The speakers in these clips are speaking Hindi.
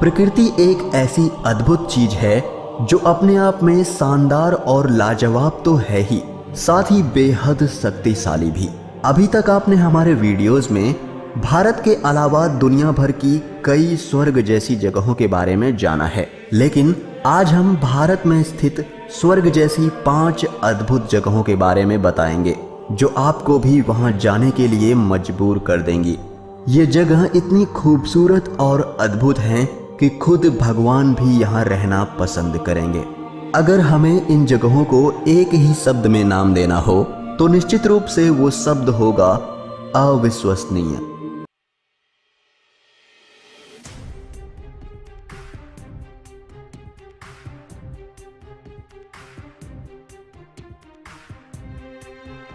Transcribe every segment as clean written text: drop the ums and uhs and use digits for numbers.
प्रकृति एक ऐसी अद्भुत चीज है जो अपने आप में शानदार और लाजवाब तो है ही, साथ ही बेहद शक्तिशाली भी। अभी तक आपने हमारे वीडियोस में भारत के अलावा दुनिया भर की कई स्वर्ग जैसी जगहों के बारे में जाना है, लेकिन आज हम भारत में स्थित स्वर्ग जैसी 5 अद्भुत जगहों के बारे में बताएंगे जो आपको भी वहां जाने के लिए मजबूर कर देंगी। ये जगह इतनी खूबसूरत और अद्भुत हैं कि खुद भगवान भी यहाँ रहना पसंद करेंगे। अगर हमें इन जगहों को एक ही शब्द में नाम देना हो तो निश्चित रूप से वो शब्द होगा अविश्वसनीय।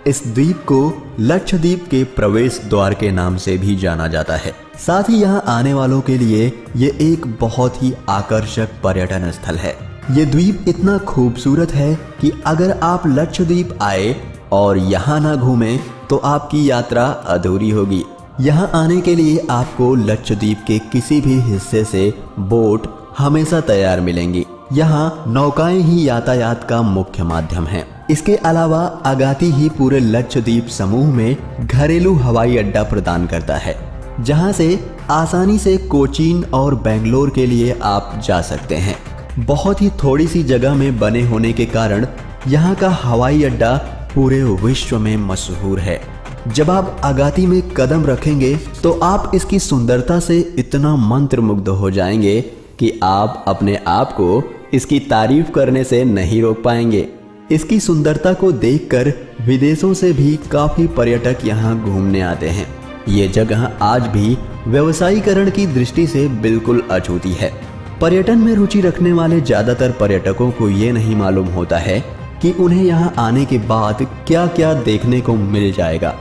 इस द्वीप को लक्षद्वीप के प्रवेश द्वार के नाम से भी जाना जाता है। साथ ही यहाँ आने वालों के लिए ये एक बहुत ही आकर्षक पर्यटन स्थल है। ये द्वीप इतना खूबसूरत है कि अगर आप लक्षद्वीप आए और यहाँ ना घूमें तो आपकी यात्रा अधूरी होगी। यहाँ आने के लिए आपको लक्षद्वीप के किसी भी हिस्से से बोट हमेशा तैयार मिलेंगी। यहाँ नौकाएं ही यातायात का मुख्य माध्यम है। इसके अलावा अगाती ही पूरे लक्षद्वीप समूह में घरेलू हवाई अड्डा प्रदान करता है, जहां से आसानी से कोचीन और बेंगलोर के लिए आप जा सकते हैं। बहुत ही थोड़ी सी जगह में बने होने के कारण यहाँ का हवाई अड्डा पूरे विश्व में मशहूर है। जब आप अगाती में कदम रखेंगे तो आप इसकी सुंदरता से इतना मंत्रमुग्ध हो जाएंगे कि आप अपने आप को इसकी तारीफ करने से नहीं रोक पाएंगे। इसकी सुंदरता को देखकर विदेशों से भी काफी पर्यटक यहाँ घूमने आते हैं। ये जगह आज भी व्यवसायीकरण की दृष्टि से बिल्कुल अछूती है। पर्यटन में रुचि रखने वाले ज्यादातर पर्यटकों को ये नहीं मालूम होता है कि उन्हें यहाँ आने के बाद क्या क्या देखने को मिल जाएगा।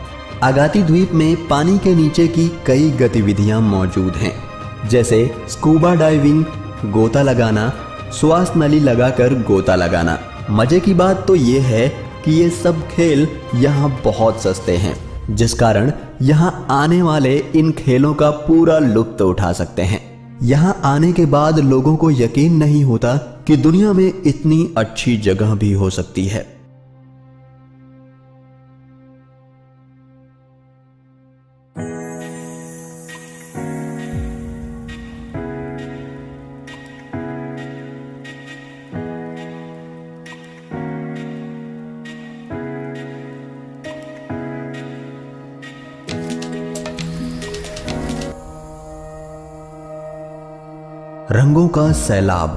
अगाती द्वीप में पानी के नीचे की कई गतिविधियां मौजूद हैं, जैसे स्कूबा डाइविंग, गोता लगाना, श्वास नली लगाकर गोता लगाना। मजे की बात तो ये है कि ये सब खेल यहाँ बहुत सस्ते हैं, जिस कारण यहाँ आने वाले इन खेलों का पूरा लुत्फ उठा सकते हैं। यहाँ आने के बाद लोगों को यकीन नहीं होता कि दुनिया में इतनी अच्छी जगह भी हो सकती है। रंगों का सैलाब,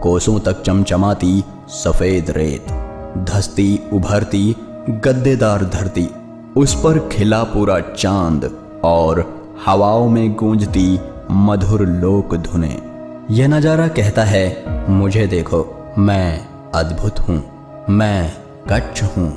कोसों तक चमचमाती सफेद रेत, धसती उभरती गद्देदार धरती, उस पर खिला पूरा चांद और हवाओं में गूंजती मधुर लोक धुनें। यह नजारा कहता है, मुझे देखो, मैं अद्भुत हूँ, मैं कच्छ हूँ,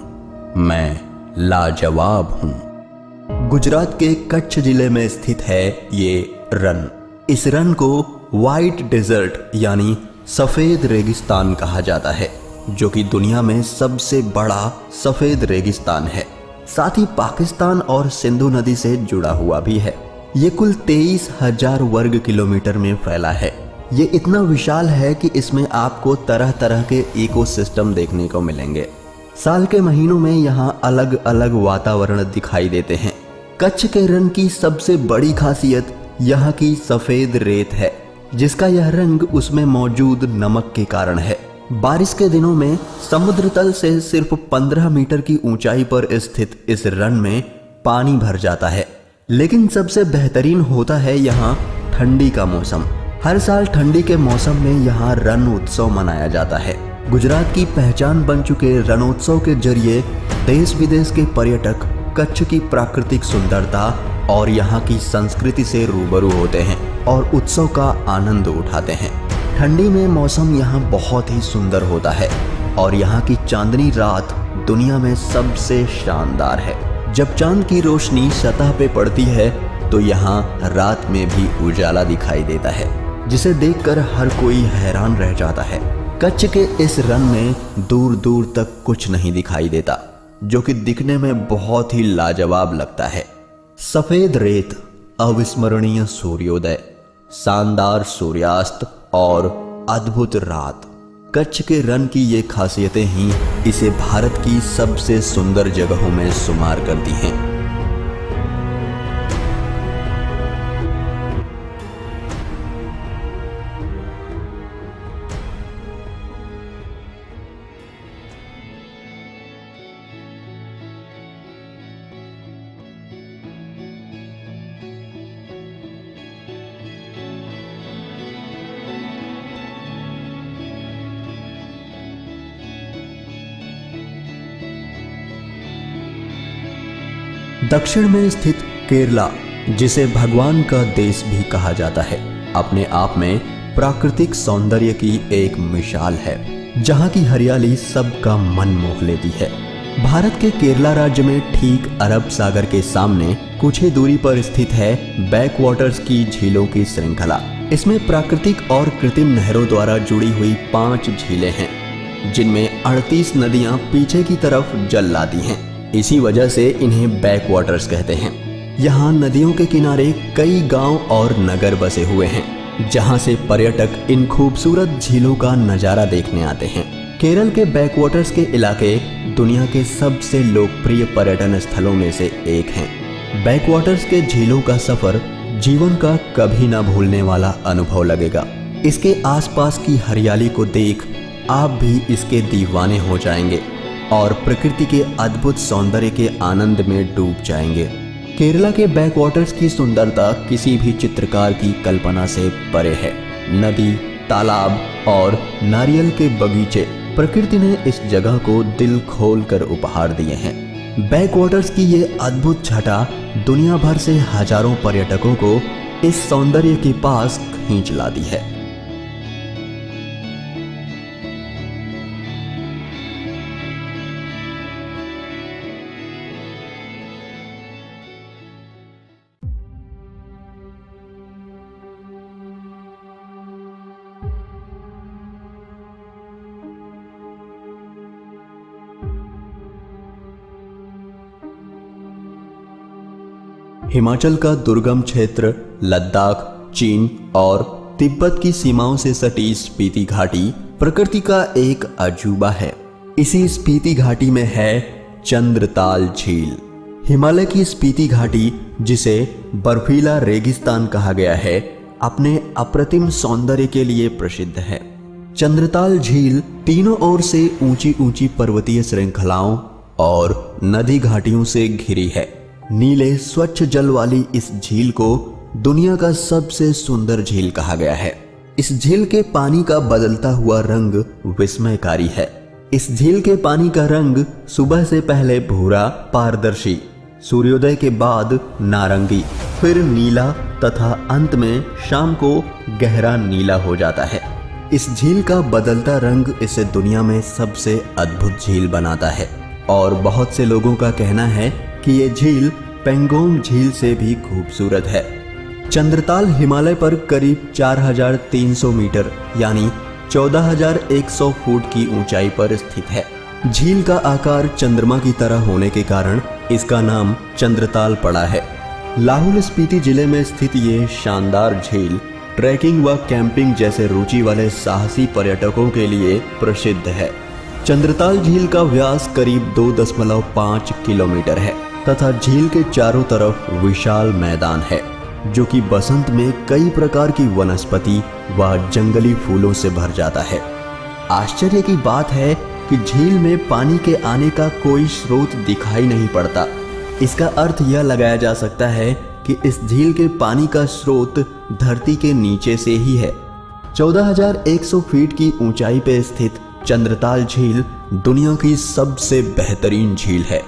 मैं लाजवाब हूँ। गुजरात के कच्छ जिले में स्थित है ये रन। इस रन को व्हाइट डेजर्ट यानी सफेद रेगिस्तान कहा जाता है, जो कि दुनिया में सबसे बड़ा सफेद रेगिस्तान है। साथ ही पाकिस्तान और सिंधु नदी से जुड़ा हुआ भी है। ये कुल 23,000 वर्ग किलोमीटर में फैला है। ये इतना विशाल है कि इसमें आपको तरह तरह के इकोसिस्टम देखने को मिलेंगे। साल के महीनों में यहाँ अलग अलग वातावरण दिखाई देते हैं। कच्छ के रन की सबसे बड़ी खासियत यहाँ की सफेद रेत है, जिसका यह रंग उसमें मौजूद नमक के कारण है। बारिश के दिनों में समुद्र तल से सिर्फ 15 मीटर की ऊंचाई पर स्थित इस रन में पानी भर जाता है। लेकिन सबसे बेहतरीन होता है यहाँ ठंडी का मौसम। हर साल ठंडी के मौसम में यहाँ रण उत्सव मनाया जाता है। गुजरात की पहचान बन चुके रणोत्सव के जरिए देश विदेश के पर्यटक कच्छ की प्राकृतिक सुंदरता और यहाँ की संस्कृति से रूबरू होते हैं और उत्सव का आनंद उठाते हैं। ठंडी में मौसम यहाँ बहुत ही सुंदर होता है और यहाँ की चांदनी रात दुनिया में सबसे शानदार है। जब चांद की रोशनी सतह पे पड़ती है तो यहाँ रात में भी उजाला दिखाई देता है, जिसे देखकर हर कोई हैरान रह जाता है। कच्छ के इस रन में दूर दूर तक कुछ नहीं दिखाई देता, जो कि दिखने में बहुत ही लाजवाब लगता है। सफेद रेत, अविस्मरणीय सूर्योदय, शानदार सूर्यास्त और अद्भुत रात। कच्छ के रण की ये खासियतें ही इसे भारत की सबसे सुंदर जगहों में शुमार करती हैं। दक्षिण में स्थित केरला, जिसे भगवान का देश भी कहा जाता है, अपने आप में प्राकृतिक सौंदर्य की एक मिसाल है, जहां की हरियाली सबका मन मोह लेती है। भारत के केरला राज्य में ठीक अरब सागर के सामने कुछ ही दूरी पर स्थित है बैकवाटर्स की झीलों की श्रृंखला। इसमें प्राकृतिक और कृत्रिम नहरों द्वारा जुड़ी हुई 5 झीलें हैं, जिनमें 38 नदियां पीछे की तरफ जल लाती हैं। इसी वजह से इन्हें बैकवाटर्स कहते हैं। यहाँ नदियों के किनारे कई गांव और नगर बसे हुए हैं, जहां से पर्यटक इन खूबसूरत झीलों का नजारा देखने आते हैं। केरल के बैकवाटर्स के इलाके दुनिया के सबसे लोकप्रिय पर्यटन स्थलों में से एक हैं। बैकवाटर्स के झीलों का सफर जीवन का कभी ना भूलने वाला अनुभव लगेगा। इसके आसपास की हरियाली को देख आप भी इसके दीवाने हो जाएंगे और प्रकृति के अद्भुत सौंदर्य के आनंद में डूब जाएंगे। केरला के बैकवाटर्स की सुंदरता किसी भी चित्रकार की कल्पना से परे है। नदी, तालाब और नारियल के बगीचे, प्रकृति ने इस जगह को दिल खोलकर उपहार दिए हैं। बैकवाटर्स की ये अद्भुत छटा दुनिया भर से हजारों पर्यटकों को इस सौंदर्य के पास खींच लाती है। हिमाचल का दुर्गम क्षेत्र, लद्दाख, चीन और तिब्बत की सीमाओं से सटी स्पीति घाटी प्रकृति का एक अजूबा है। इसी स्पीति घाटी में है चंद्रताल झील। हिमालय की स्पीति घाटी, जिसे बर्फीला रेगिस्तान कहा गया है, अपने अप्रतिम सौंदर्य के लिए प्रसिद्ध है। चंद्रताल झील तीनों ओर से ऊंची ऊंची पर्वतीय श्रृंखलाओं और नदी घाटियों से घिरी है। नीले स्वच्छ जल वाली इस झील को दुनिया का सबसे सुंदर झील कहा गया है। इस झील के पानी का बदलता हुआ रंग विस्मयकारी है। इस झील के पानी का रंग सुबह से पहले भूरा पारदर्शी, सूर्योदय के बाद नारंगी, फिर नीला तथा अंत में शाम को गहरा नीला हो जाता है। इस झील का बदलता रंग इसे दुनिया में सबसे अद्भुत झील बनाता है और बहुत से लोगों का कहना है कि ये झील पेंगोंग झील से भी खूबसूरत है। चंद्रताल हिमालय पर करीब 4300 मीटर यानी 14100 फुट की ऊंचाई पर स्थित है। झील का आकार चंद्रमा की तरह होने के कारण इसका नाम चंद्रताल पड़ा है। लाहौल स्पीति जिले में स्थित ये शानदार झील ट्रैकिंग व कैंपिंग जैसे रुचि वाले साहसी पर्यटकों के लिए प्रसिद्ध है। चंद्रताल झील का व्यास करीब 2.5 किलोमीटर है तथा झील के चारों तरफ विशाल मैदान है, जो कि बसंत में कई प्रकार की वनस्पति व जंगली फूलों से भर जाता है। आश्चर्य की बात है कि झील में पानी के आने का कोई स्रोत दिखाई नहीं पड़ता। इसका अर्थ यह लगाया जा सकता है कि इस झील के पानी का स्रोत धरती के नीचे से ही है। 14,100 फीट की ऊंचाई पर स्थित चंद्रताल झील दुनिया की सबसे बेहतरीन झील है।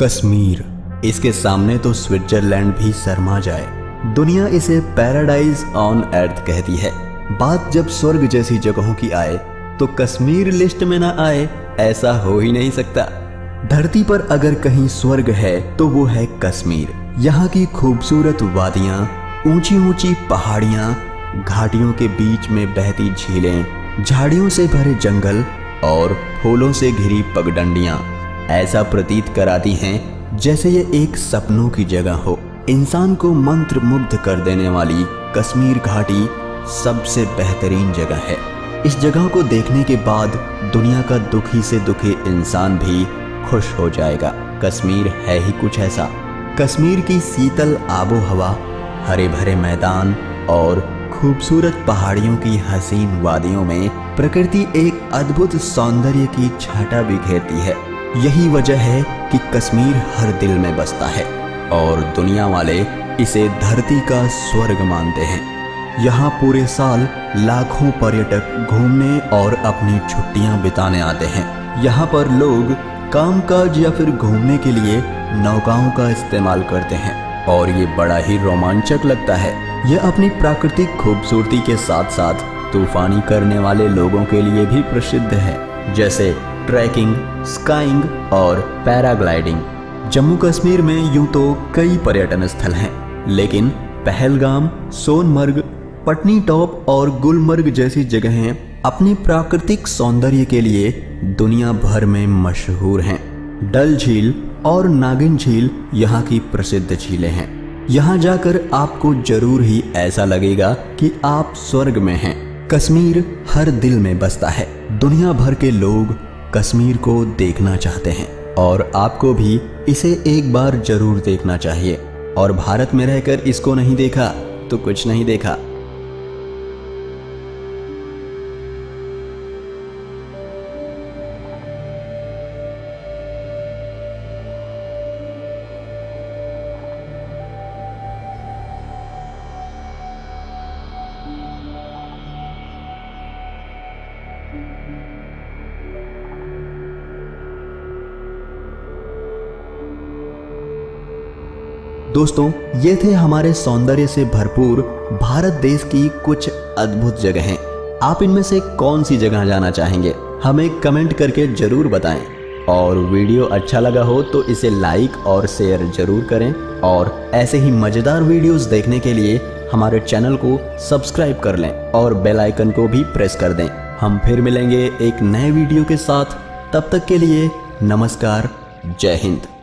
कश्मीर, इसके सामने तो स्विट्जरलैंड भी शर्मा जाए। दुनिया इसे पैराडाइज ऑन अर्थ कहती है। बात जब स्वर्ग जैसी जगहों की आए तो कश्मीर लिस्ट में ना आए, ऐसा हो ही नहीं सकता। धरती पर अगर कहीं स्वर्ग है तो वो है कश्मीर। यहाँ की खूबसूरत वादियाँ, ऊंची ऊंची पहाड़ियाँ, घाटियों के बीच में बहती झीलें, झाड़ियों से भरे जंगल और फूलों से घिरी पगडंडियाँ ऐसा प्रतीत कराती हैं जैसे ये एक सपनों की जगह हो। इंसान को मंत्र मुग्ध कर देने वाली कश्मीर घाटी सबसे बेहतरीन जगह है। इस जगह को देखने के बाद दुनिया का दुखी से दुखी इंसान भी खुश हो जाएगा। कश्मीर है ही कुछ ऐसा। कश्मीर की शीतल आबो हवा, हरे भरे मैदान और खूबसूरत पहाड़ियों की हसीन वादियों में प्रकृति एक अद्भुत सौंदर्य की छटा बिखेरती है। यही वजह है कि कश्मीर हर दिल में बसता है और दुनिया वाले इसे धरती का स्वर्ग मानते हैं। यहाँ पूरे साल लाखों पर्यटक घूमने और अपनी छुट्टियाँ बिताने आते हैं। यहाँ पर लोग कामकाज या फिर घूमने के लिए नौकाओं का इस्तेमाल करते हैं और ये बड़ा ही रोमांचक लगता है। यह अपनी प्राकृतिक खूबसूरती के साथ साथ तूफानी करने वाले लोगों के लिए भी प्रसिद्ध है, जैसे ट्रैकिंग, स्काइंग और पैराग्लाइडिंग। जम्मू कश्मीर में यूं तो कई पर्यटन स्थल हैं, लेकिन पहलगाम, सोनमर्ग, पटनी टॉप और गुलमर्ग जैसी जगहें अपनी प्राकृतिक सौंदर्य के लिए दुनिया भर में मशहूर हैं। डल झील और नागिन झील यहाँ की प्रसिद्ध झीलें हैं। यहाँ जाकर आपको जरूर ही ऐसा लगेगा कि आप स्वर्ग में हैं। कश्मीर हर दिल में बसता है। दुनिया भर के लोग कश्मीर को देखना चाहते हैं और आपको भी इसे एक बार जरूर देखना चाहिए। और भारत में रहकर इसको नहीं देखा तो कुछ नहीं देखा। दोस्तों, ये थे हमारे सौंदर्य से भरपूर भारत देश की कुछ अद्भुत जगहें। आप इनमें से कौन सी जगह जाना चाहेंगे, हमें कमेंट करके जरूर बताएं। और वीडियो अच्छा लगा हो तो इसे लाइक और शेयर जरूर करें। और ऐसे ही मज़ेदार वीडियोस देखने के लिए हमारे चैनल को सब्सक्राइब कर लें और बेल आइकन को भी प्रेस कर दें। हम फिर मिलेंगे एक नए वीडियो के साथ। तब तक के लिए नमस्कार, जय हिंद।